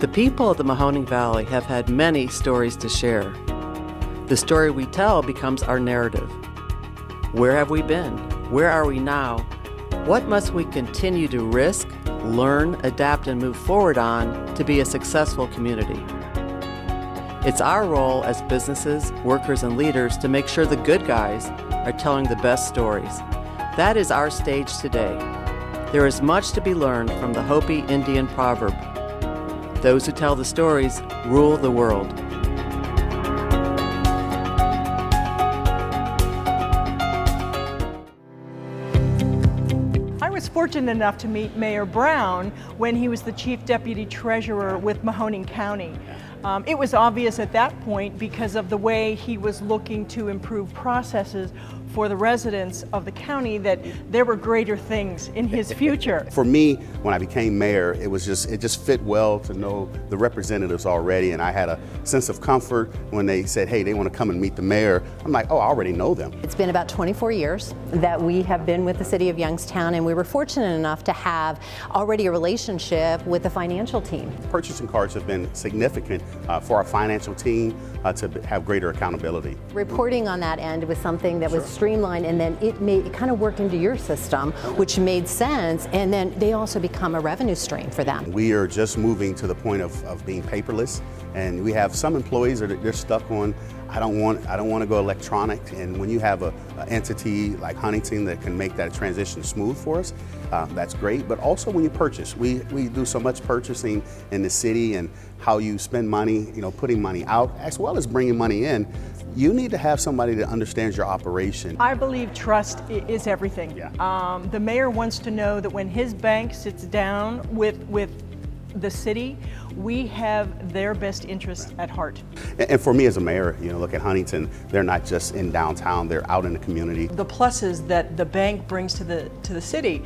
The people of the Mahoning Valley have had many stories to share. The story we tell becomes our narrative. Where have we been? Where are we now? What must we continue to risk, learn, adapt, and move forward on to be a successful community? It's our role as businesses, workers, and leaders to make sure the good guys are telling the best stories. That is our stage today. There is much to be learned from the Hopi Indian proverb, "Those who tell the stories rule the world." I was fortunate enough to meet Mayor Brown when he was the Chief Deputy Treasurer with Mahoning County. It was obvious at that point because of the way he was looking to improve processes for the residents of the county that there were greater things in his future. For me, when I became mayor, it just fit well to know the representatives already, and I had a sense of comfort when they said, hey, they want to come and meet the mayor. I'm like, oh, I already know them. It's been about 24 years that we have been with the city of Youngstown, and we were fortunate enough to have already a relationship with the financial team. Purchasing cards have been significant for our financial team to have greater accountability. Reporting on that end was something that was streamlined, and then it kind of worked into your system, which made sense, and then they also become a revenue stream for them. We are just moving to the point of being paperless, and we have some employees that they're stuck on, I don't want to go electronic, and when you have an entity like Huntington that can make that transition smooth for us, that's great. But also when you purchase, we do so much purchasing in the city, and how you spend money, putting money out as well as bringing money in. You need to have somebody that understands your operation. I believe trust is everything. Yeah. The mayor wants to know that when his bank sits down with the city, we have their best interests at heart. And for me as a mayor, look at Huntington, they're not just in downtown, they're out in the community. The pluses that the bank brings to the city,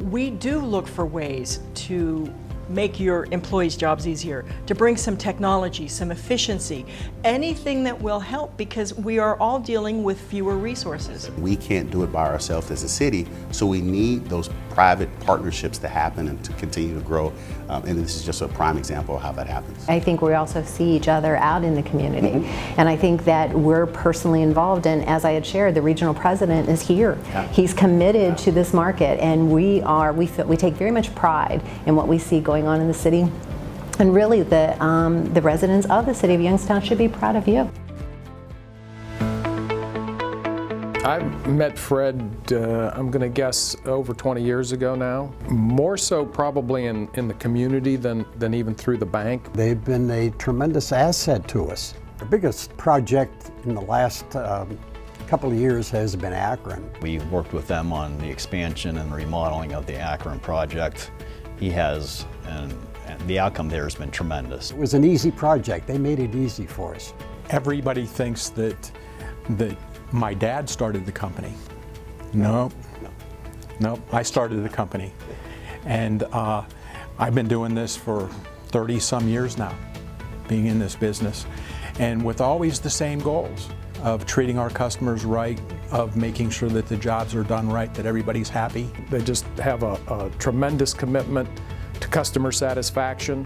we do look for ways to make your employees' jobs easier, to bring some technology, some efficiency, anything that will help, because we are all dealing with fewer resources. We can't do it by ourselves as a city, so we need those private partnerships to happen and to continue to grow. And this is just a prime example of how that happens. I think we also see each other out in the community. And I think that we're personally involved, and as I had shared, the regional president is here. Yeah. He's committed to this market, and we take very much pride in what we see going on in the city. And really the residents of the city of Youngstown should be proud of you. I met Fred, I'm going to guess, over 20 years ago now. More so probably in the community than even through the bank. They've been a tremendous asset to us. The biggest project in the last couple of years has been Akron. We worked with them on the expansion and remodeling of the Akron project. He has, and the outcome there has been tremendous. It was an easy project. They made it easy for us. Everybody thinks that my dad started the company. Nope, I started the company. And I've been doing this for 30 some years now, being in this business. And with always the same goals of treating our customers right, of making sure that the jobs are done right, that everybody's happy. They just have a tremendous commitment to customer satisfaction.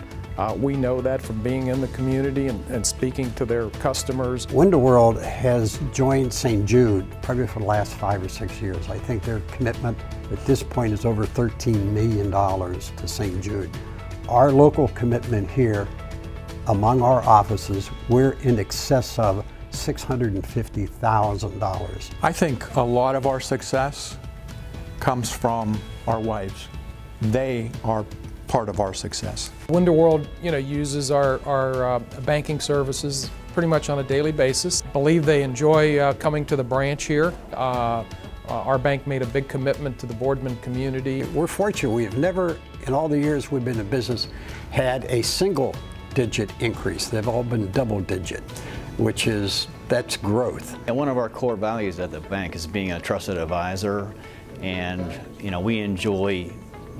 We know that from being in the community and speaking to their customers. Winterworld has joined St. Jude probably for the last 5 or 6 years. I think their commitment at this point is over $13 million to St. Jude. Our local commitment here, among our offices, we're in excess of $650,000. I think a lot of our success comes from our wives. They are part of our success. Winterworld, uses our banking services pretty much on a daily basis. I believe they enjoy coming to the branch here. Our bank made a big commitment to the Boardman community. We're fortunate. We have never, in all the years we've been in business, had a single-digit increase. They've all been double-digit, that's growth. And one of our core values at the bank is being a trusted advisor, and we enjoy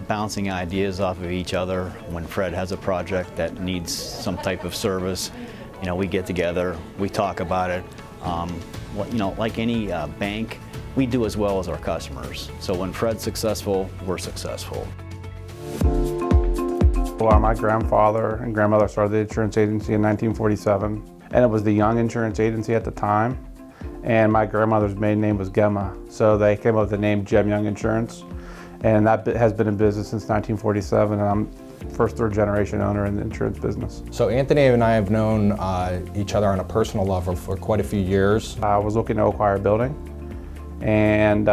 bouncing ideas off of each other. When Fred has a project that needs some type of service, we get together, we talk about it. Like any bank, we do as well as our customers. So when Fred's successful, we're successful. Well, my grandfather and grandmother started the insurance agency in 1947, and it was the Young Insurance Agency at the time. And my grandmother's maiden name was Gemma, so they came up with the name Gem Young Insurance, and that has been in business since 1947, and I'm first, third generation owner in the insurance business. So Anthony and I have known each other on a personal level for quite a few years. I was looking to acquire a building, and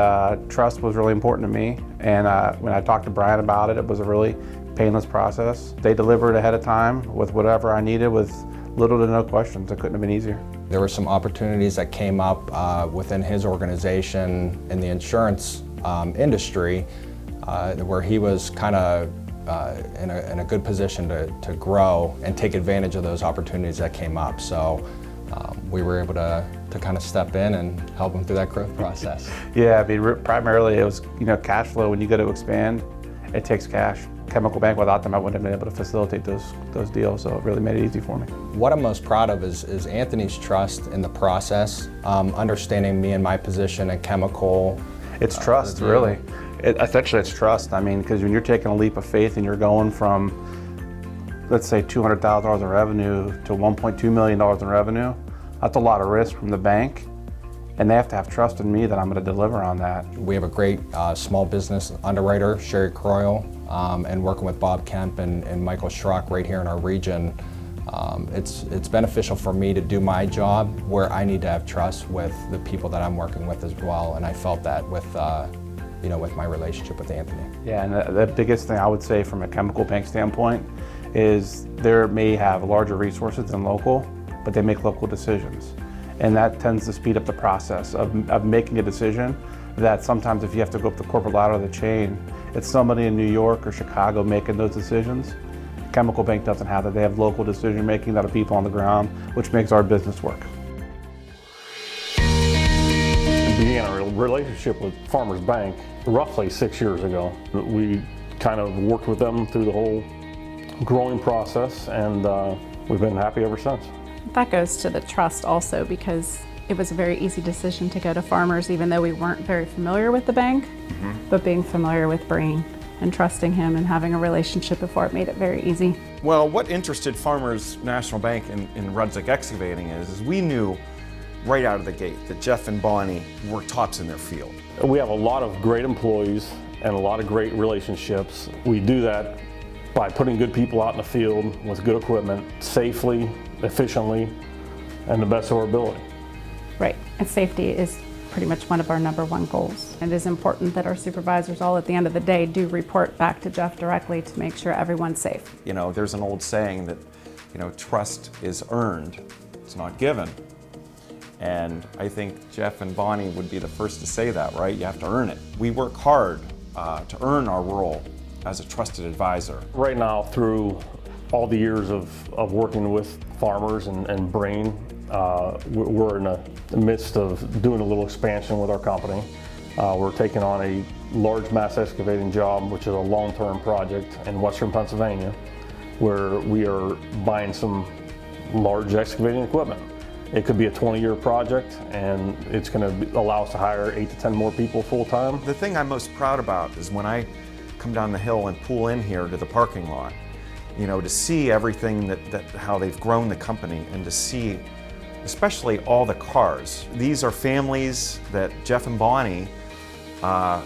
trust was really important to me. And when I talked to Brian about it, it was a really painless process. They delivered ahead of time with whatever I needed with little to no questions. It couldn't have been easier. There were some opportunities that came up within his organization in the insurance industry where he was kind of in a good position to grow and take advantage of those opportunities that came up. So we were able to kind of step in and help him through that growth process. Yeah, I mean, primarily it was, cash flow. When you go to expand, it takes cash. Chemical Bank, without them, I wouldn't have been able to facilitate those deals, so it really made it easy for me. What I'm most proud of is Anthony's trust in the process, understanding me and my position in chemical. It's trust, really. Essentially, it's trust. I mean, because when you're taking a leap of faith and you're going from, let's say, $200,000 in revenue to $1.2 million in revenue, that's a lot of risk from the bank. And they have to have trust in me that I'm going to deliver on that. We have a great small business underwriter, Sherry Croyle, and working with Bob Kemp and Michael Schrock right here in our region. It's beneficial for me to do my job where I need to have trust with the people that I'm working with as well, and I felt that with with my relationship with Anthony. Yeah, and the biggest thing I would say from a Chemical Bank standpoint is they may have larger resources than local, but they make local decisions. And that tends to speed up the process of making a decision that sometimes if you have to go up the corporate ladder of the chain, it's somebody in New York or Chicago making those decisions. Chemical Bank doesn't have that. They have local decision making that are people on the ground, which makes our business work. We began a relationship with Farmers Bank roughly 6 years ago. We kind of worked with them through the whole growing process, and we've been happy ever since. That goes to the trust also, because it was a very easy decision to go to Farmers even though we weren't very familiar with the bank, but being familiar with Brain and trusting him and having a relationship before it made it very easy. Well, what interested Farmers National Bank in Rudzik Excavating is we knew right out of the gate that Jeff and Bonnie were tops in their field. We have a lot of great employees and a lot of great relationships. We do that by putting good people out in the field with good equipment, safely, efficiently, and the best of our ability. Right, and safety is pretty much one of our #1 goals. It is important that our supervisors all at the end of the day do report back to Jeff directly to make sure everyone's safe. There's an old saying that, trust is earned, it's not given. And I think Jeff and Bonnie would be the first to say that, right? You have to earn it. We work hard to earn our role as a trusted advisor. Right now, through all the years of working with Farmers and Brain, we're in the midst of doing a little expansion with our company. We're taking on a large mass excavating job, which is a long-term project in western Pennsylvania, where we are buying some large excavating equipment. It could be a 20-year project, and it's going to allow us to hire 8 to 10 more people full-time. The thing I'm most proud about is when I come down the hill and pull in here to the parking lot, to see everything how they've grown the company, and to see especially all the cars. These are families that Jeff and Bonnie,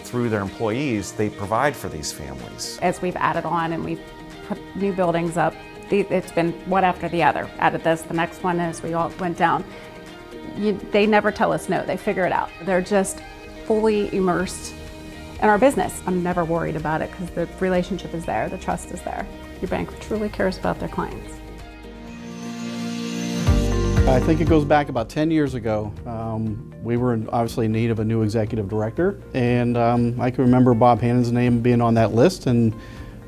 through their employees, they provide for these families. As we've added on and we've put new buildings up, it's been one after the other. Added this, the next one as we all went down. They never tell us no, they figure it out. They're just fully immersed in our business. I'm never worried about it because the relationship is there, the trust is there. Your bank truly cares about their clients. I think it goes back about 10 years ago. We were obviously in need of a new executive director, and I can remember Bob Hannon's name being on that list, and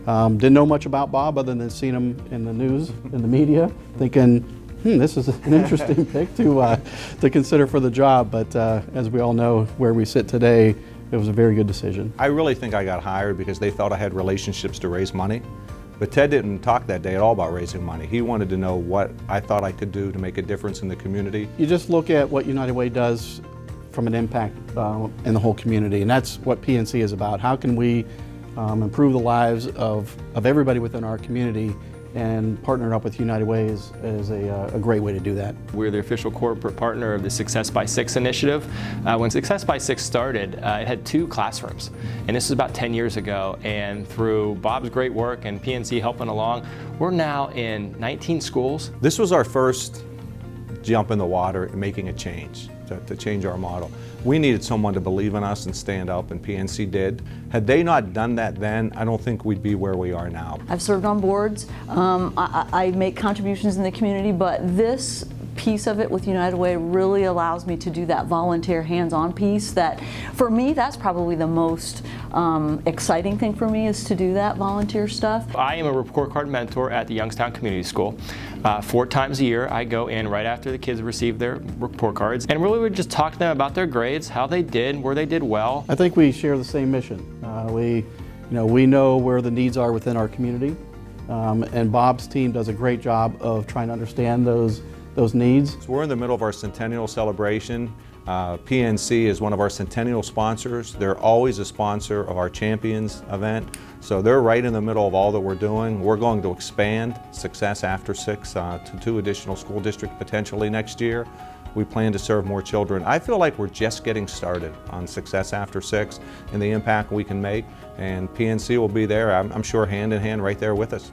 didn't know much about Bob other than seeing him in the news, in the media, thinking, this is an interesting pick to consider for the job. But as we all know, where we sit today, it was a very good decision. I really think I got hired because they felt I had relationships to raise money. But Ted didn't talk that day at all about raising money. He wanted to know what I thought I could do to make a difference in the community. You just look at what United Way does from an impact in the whole community, and that's what PNC is about. How can we improve the lives of everybody within our community, and partnering up with United Way is a great way to do that. We're the official corporate partner of the Success by 6 initiative. When Success by 6 started, it had 2 classrooms, and this was about 10 years ago, and through Bob's great work and PNC helping along, we're now in 19 schools. This was our first jump in the water and making a change, to change our model. We needed someone to believe in us and stand up, and PNC did. Had they not done that then, I don't think we'd be where we are now. I've served on boards, I make contributions in the community, but this piece of it with United Way really allows me to do that volunteer hands-on piece that, for me, that's probably the most exciting thing for me, is to do that volunteer stuff. I am a report card mentor at the Youngstown Community School. 4 times a year I go in right after the kids receive their report cards, and really we just talk to them about their grades, how they did, where they did well. I think we share the same mission. We know where the needs are within our community, and Bob's team does a great job of trying to understand those needs. So we're in the middle of our centennial celebration. PNC is one of our centennial sponsors. They're always a sponsor of our Champions event. So they're right in the middle of all that we're doing. We're going to expand Success After 6 to 2 additional school districts potentially next year. We plan to serve more children. I feel like we're just getting started on Success After 6 and the impact we can make. And PNC will be there, I'm sure, hand in hand right there with us.